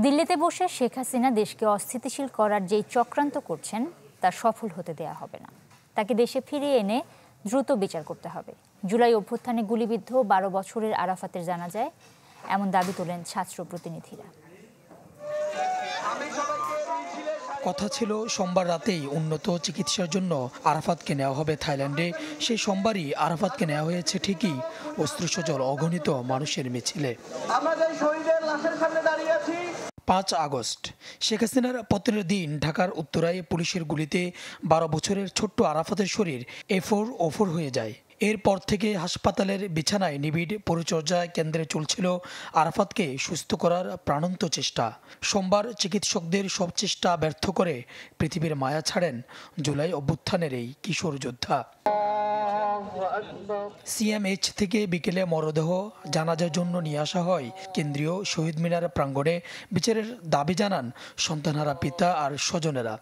দিল্লিতে বসে শেখ হাসিনা দেশকে অস্থিতিশীল করার যেই চক্রান্ত করছেন তা সফল হতে দেয়া হবে না। তাকে দেশে ফিরিয়ে এনে দ্রুত বিচার করতে হবে। জুলাই অভ্যুত্থানে গুলিবিদ্ধ ১২ বছরের আরাফাতের জানাজায় এমন দাবি তোলেন ছাত্র প্রতিনিধিরা। কথা ছিল সোমবার রাতেই উন্নত চিকিৎসার জন্য আরাফাতকে নেওয়া হবে থাইল্যান্ডে। সেই সোমবারই আরাফাতকে নেওয়া হয়েছে ঠিকই, অশ্রুসজল অগণিত মানুষের মিছিলে। ৫ আগস্ট শেখ হাসিনার পতনের দিন ঢাকার উত্তরায় পুলিশের গুলিতে ১২ বছরের ছোট্ট আরাফাতের শরীর এফোর হয়ে যায়। এরপর থেকে হাসপাতালের বিছানায় নিবিড় পরিচর্যা কেন্দ্রে চলছিল আরাফাতকে সুস্থ করার প্রাণান্ত চেষ্টা। সোমবার চিকিৎসকদের সব চেষ্টা ব্যর্থ করে পৃথিবীর মায়া ছাড়েন জুলাই অভ্যুত্থানের এই কিশোর যোদ্ধা। সিএমএইচ থেকে বিকেলে মরদেহ জানাজার জন্য নিয়ে আসা হয় কেন্দ্রীয় শহীদ মিনার প্রাঙ্গণে। বিচারের দাবি জানান সন্তানহারা পিতা আর স্বজনেরা।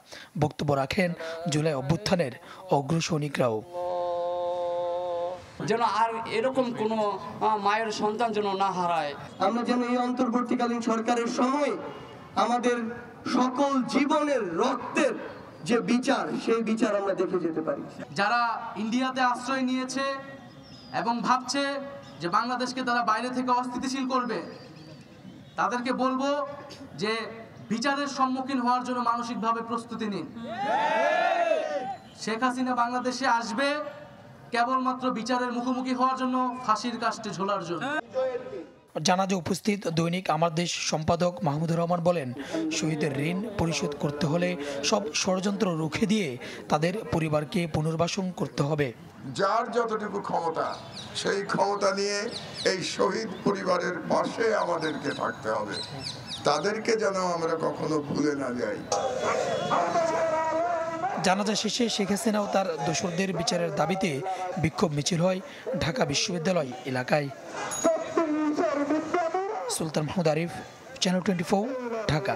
বক্তব্য রাখেন জুলাই অভ্যুত্থানের অগ্রসৈনিকরাও। যেন আর এরকম কোনো মায়ের সন্তান যেন না হারায়। আমরা যেন এই অন্তর্বর্তীকালীন সরকারের সময় আমাদের সকল জীবনের রক্তের যে বিচার, সেই বিচার আমরা দেখে যেতে পারি। যারা ইন্ডিয়াতে আশ্রয় নিয়েছে এবং ভাবছে যে বাংলাদেশকে তারা বাইরে থেকে অস্থিতিশীল করবে, তাদেরকে বলবো যে বিচারের সম্মুখীন হওয়ার জন্য মানসিকভাবে প্রস্তুতি নিন। শেখ হাসিনা বাংলাদেশে আসবে কেবলমাত্র বিচারের মুখোমুখি হওয়ার জন্য, ফাঁসির কাস্টে ঝোলার জন্য। জানাজা উপস্থিত দৈনিক আমার দেশ সম্পাদক মাহমুদুর রহমান বলেন, শহীদের ঋণ পরিশোধ করতে হলে সব ষড়যন্ত্র রুখে দিয়ে তাদের পরিবারকে পুনর্বাসন করতে হবে। যার যতটুকু ক্ষমতা, সেই ক্ষমতা নিয়ে এই শহীদ পরিবারের পাশে আমাদেরকে থাকতে হবে। তাদেরকে যেন আমরা কখনো ভুলে না যাই। জানাজা শেষে শেখ হাসিনা ও তার দোসরদের বিচারের দাবিতে বিক্ষোভ মিছিল হয় ঢাকা বিশ্ববিদ্যালয় এলাকায়। সুলতান মাহমুদ আরিফ, চ্যানেল 24, ঢাকা।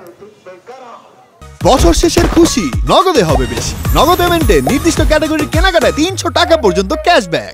বছর শেষের খুশি নগদে হবে বেশি। নগদ পেমেন্টে নির্দিষ্ট ক্যাটাগরির কেনাকাটায় ৩০০ টাকা পর্যন্ত ক্যাশব্যাক।